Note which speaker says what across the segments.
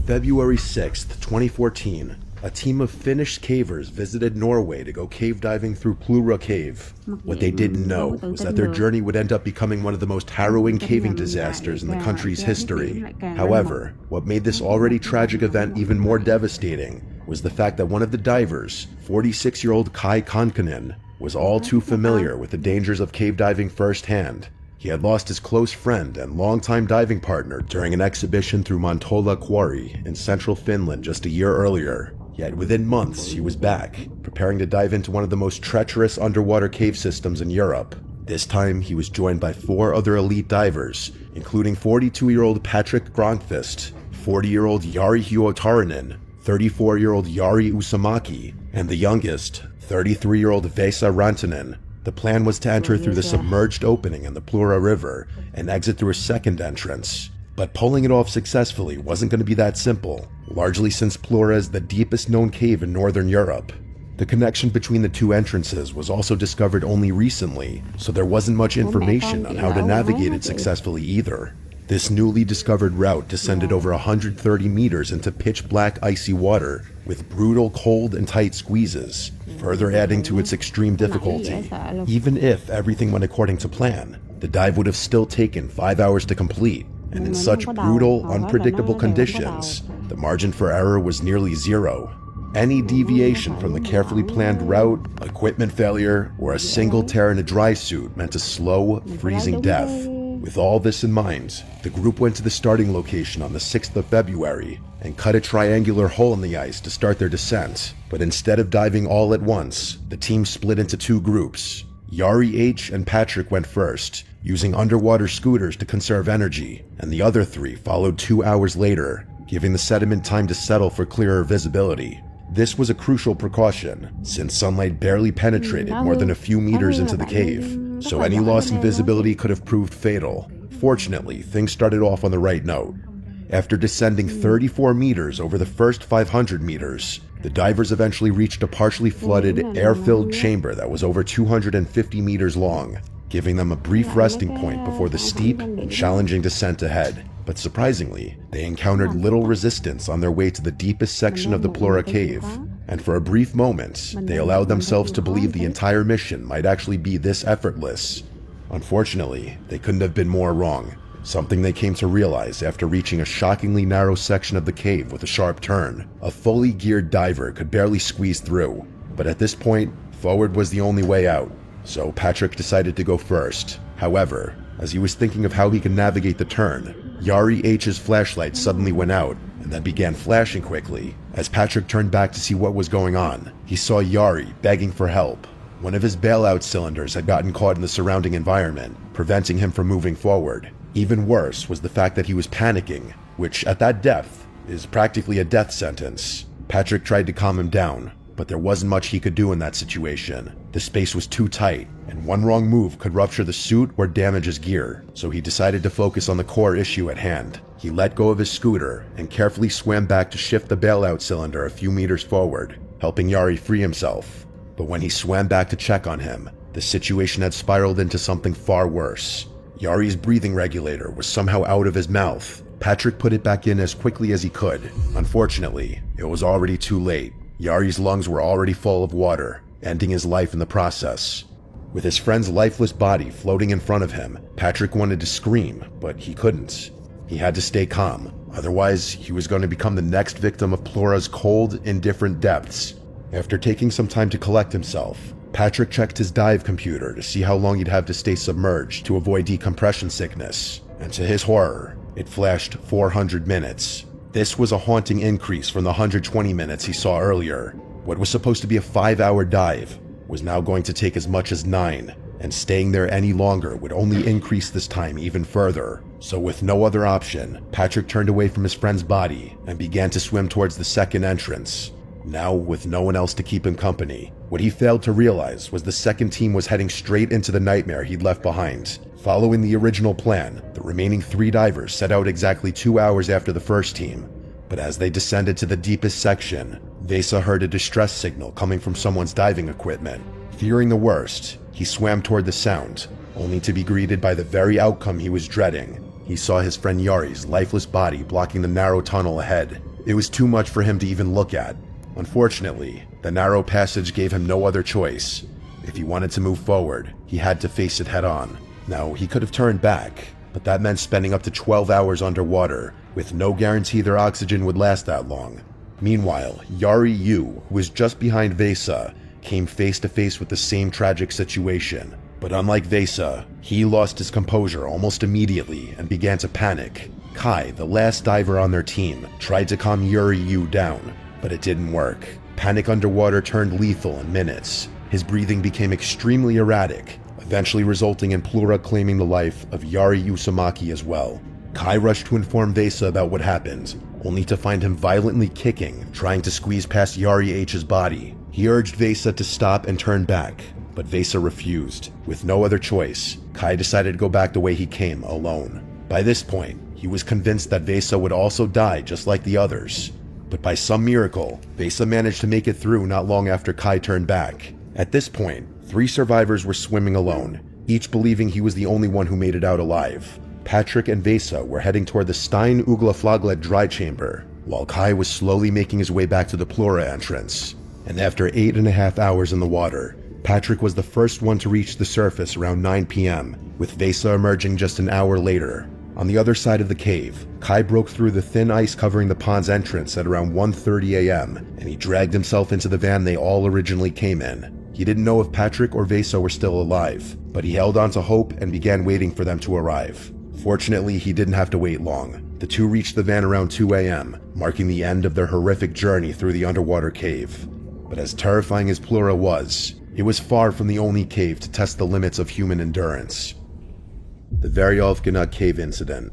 Speaker 1: February 6th, 2014, a team of Finnish cavers visited Norway to go cave diving through Plura Cave. What they didn't know was that their journey would end up becoming one of the most harrowing caving disasters in the country's history. However, what made this already tragic event even more devastating was the fact that one of the divers, 46-year-old Kai Konkanen, was all too familiar with the dangers of cave diving firsthand. He had lost his close friend and longtime diving partner during an exhibition through Montola Quarry in central Finland just a year earlier. Yet within months, he was back, preparing to dive into one of the most treacherous underwater cave systems in Europe. This time, he was joined by 4 other elite divers, including 42-year-old Patrick Gronqvist, 40-year-old Jari Huotarinen, 34-year-old Jari Usamaki, and the youngest, 33-year-old Vesa Rantanen. The plan was to enter through the submerged opening in the Plura River and exit through a second entrance. But pulling it off successfully wasn't going to be that simple, largely since Plura is the deepest known cave in northern Europe. The connection between the 2 entrances was also discovered only recently, so there wasn't much information on how to navigate it successfully either. This newly discovered route descended over 130 meters into pitch black icy water with brutal cold and tight squeezes, further adding to its extreme difficulty. Even if everything went according to plan, the dive would have still taken 5 hours to complete, and in such brutal, unpredictable conditions, the margin for error was nearly zero. Any deviation from the carefully planned route, equipment failure, or a single tear in a dry suit meant a slow, freezing death. With all this in mind, the group went to the starting location on the 6th of February and cut a triangular hole in the ice to start their descent. But instead of diving all at once, the team split into 2 groups. Jari H. and Patrick went first, using underwater scooters to conserve energy, and the other 3 followed 2 hours later, giving the sediment time to settle for clearer visibility. This was a crucial precaution, since sunlight barely penetrated more than a few meters into the cave, so any loss in visibility could have proved fatal. Fortunately, things started off on the right note. After descending 34 meters over the first 500 meters, the divers eventually reached a partially flooded, air-filled chamber that was over 250 meters long, giving them a brief resting point before the steep and challenging descent ahead. But surprisingly, they encountered little resistance on their way to the deepest section of the Plura Cave, and for a brief moment, they allowed themselves to believe the entire mission might actually be this effortless. Unfortunately, they couldn't have been more wrong, something they came to realize after reaching a shockingly narrow section of the cave with a sharp turn. A fully geared diver could barely squeeze through, but at this point, forward was the only way out, so Patrick decided to go first. However, as he was thinking of how he could navigate the turn, Jari H's flashlight suddenly went out and then began flashing quickly. As Patrick turned back to see what was going on, he saw Jari begging for help. One of his bailout cylinders had gotten caught in the surrounding environment, preventing him from moving forward. Even worse was the fact that he was panicking, which at that depth is practically a death sentence. Patrick tried to calm him down, but there wasn't much he could do in that situation. The space was too tight, and one wrong move could rupture the suit or damage his gear, so he decided to focus on the core issue at hand. He let go of his scooter and carefully swam back to shift the bailout cylinder a few meters forward, helping Jari free himself. But when he swam back to check on him, the situation had spiraled into something far worse. Yari's breathing regulator was somehow out of his mouth. Patrick put it back in as quickly as he could. Unfortunately, it was already too late. Yari's lungs were already full of water, ending his life in the process. With his friend's lifeless body floating in front of him, Patrick wanted to scream, but he couldn't. He had to stay calm, otherwise he was going to become the next victim of Plura's cold, indifferent depths. After taking some time to collect himself, Patrick checked his dive computer to see how long he'd have to stay submerged to avoid decompression sickness, and to his horror, it flashed 400 minutes. This was a haunting increase from the 120 minutes he saw earlier. What was supposed to be a 5-hour dive was now going to take as much as 9, and staying there any longer would only increase this time even further. So with no other option, Patrick turned away from his friend's body and began to swim towards the second entrance. Now with no one else to keep him company, what he failed to realize was the second team was heading straight into the nightmare he'd left behind. Following the original plan, the remaining 3 divers set out exactly 2 hours after the first team. But as they descended to the deepest section, Vesa heard a distress signal coming from someone's diving equipment. Fearing the worst, he swam toward the sound, only to be greeted by the very outcome he was dreading. He saw his friend Jari's lifeless body blocking the narrow tunnel ahead. It was too much for him to even look at. Unfortunately, the narrow passage gave him no other choice. If he wanted to move forward, he had to face it head on. Now, he could have turned back, but that meant spending up to 12 hours underwater, with no guarantee their oxygen would last that long. Meanwhile, Yari Yu, who was just behind Vesa, came face to face with the same tragic situation. But unlike Vesa, he lost his composure almost immediately and began to panic. Kai, the last diver on their team, tried to calm Yuri Yu down, but it didn't work. Panic underwater turned lethal in minutes. His breathing became extremely erratic, eventually resulting in Plura claiming the life of Yari Uzumaki as well. Kai rushed to inform Vesa about what happened, only to find him violently kicking, trying to squeeze past Yari H's body. He urged Vesa to stop and turn back, but Vesa refused. With no other choice, Kai decided to go back the way he came, alone. By this point, he was convinced that Vesa would also die just like the others. But by some miracle, Vesa managed to make it through not long after Kai turned back. At this point, 3 survivors were swimming alone, each believing he was the only one who made it out alive. Patrick and Vesa were heading toward the Stein Uglaflaglet dry chamber, while Kai was slowly making his way back to the Plura entrance. And after 8.5 hours in the water, Patrick was the first one to reach the surface around 9 p.m., with Vesa emerging just an hour later. On the other side of the cave, Kai broke through the thin ice covering the pond's entrance at around 1:30 a.m., and he dragged himself into the van they all originally came in. He didn't know if Patrick or Vesa were still alive, but he held on to hope and began waiting for them to arrive. Fortunately, he didn't have to wait long. The two reached the van around 2 a.m., marking the end of their horrific journey through the underwater cave. But as terrifying as Plura was, it was far from the only cave to test the limits of human endurance. The Veryovkina Cave Incident.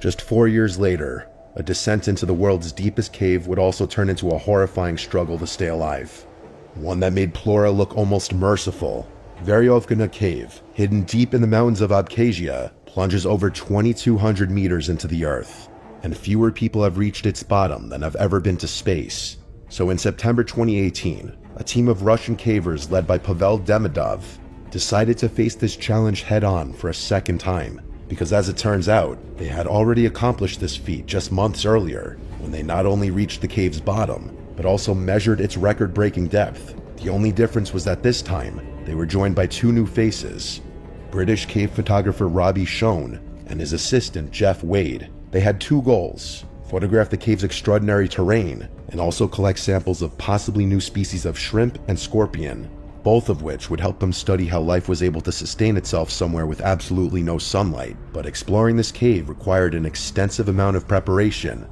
Speaker 1: Just 4 years later, a descent into the world's deepest cave would also turn into a horrifying struggle to stay alive. One that made Plura look almost merciful. Veryovkina Cave, hidden deep in the mountains of Abkhazia, plunges over 2,200 meters into the earth, and fewer people have reached its bottom than have ever been to space. So in September 2018, a team of Russian cavers led by Pavel Demidov decided to face this challenge head-on for a second time, because as it turns out, they had already accomplished this feat just months earlier, when they not only reached the cave's bottom, but also measured its record-breaking depth. The only difference was that this time, they were joined by 2 new faces: British cave photographer Robbie Schoen and his assistant Jeff Wade. They had 2 goals: photograph the cave's extraordinary terrain, and also collect samples of possibly new species of shrimp and scorpion, both of which would help them study how life was able to sustain itself somewhere with absolutely no sunlight. But exploring this cave required an extensive amount of preparation.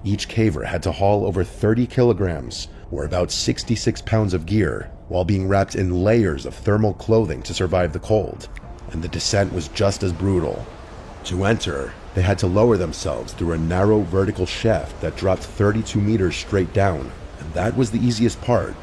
Speaker 1: Each caver had to haul over 30 kilograms, or about 66 pounds of gear, while being wrapped in layers of thermal clothing to survive the cold. And the descent was just as brutal. To enter, they had to lower themselves through a narrow vertical shaft that dropped 32 meters straight down. And that was the easiest part,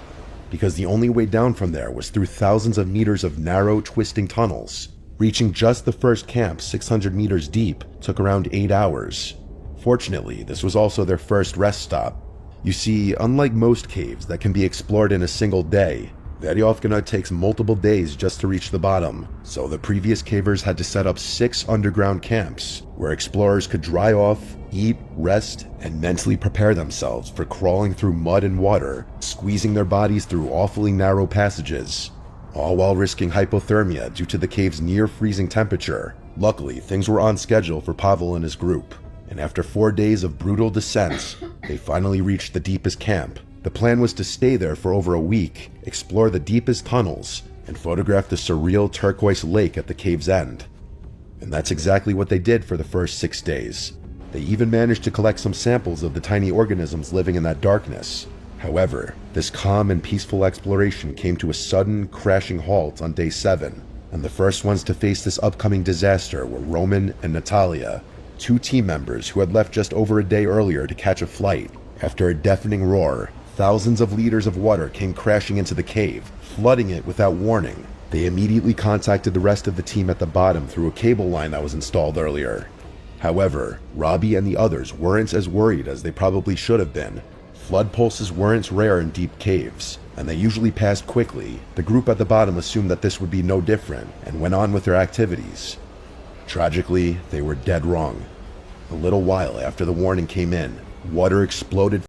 Speaker 1: because the only way down from there was through thousands of meters of narrow, twisting tunnels. Reaching just the first camp, 600 meters deep, took around 8 hours. Fortunately, this was also their first rest stop. You see, unlike most caves that can be explored in a single day, Veryovkina takes multiple days just to reach the bottom, so the previous cavers had to set up 6 underground camps, where explorers could dry off, eat, rest, and mentally prepare themselves for crawling through mud and water, squeezing their bodies through awfully narrow passages, all while risking hypothermia due to the cave's near-freezing temperature. Luckily, things were on schedule for Pavel and his group, and after 4 days of brutal descents, they finally reached the deepest camp. The plan was to stay there for over a week, explore the deepest tunnels, and photograph the surreal turquoise lake at the cave's end. And that's exactly what they did for the first 6 days. They even managed to collect some samples of the tiny organisms living in that darkness. However, this calm and peaceful exploration came to a sudden, crashing halt on day 7, and the first ones to face this upcoming disaster were Roman and Natalia, 2 team members who had left just over a day earlier to catch a flight. After a deafening roar, thousands of liters of water came crashing into the cave, flooding it without warning. They immediately contacted the rest of the team at the bottom through a cable line that was installed earlier. However, Robbie and the others weren't as worried as they probably should have been. Flood pulses weren't rare in deep caves, and they usually passed quickly. The group at the bottom assumed that this would be no different, and went on with their activities. Tragically, they were dead wrong. A little while after the warning came in, water exploded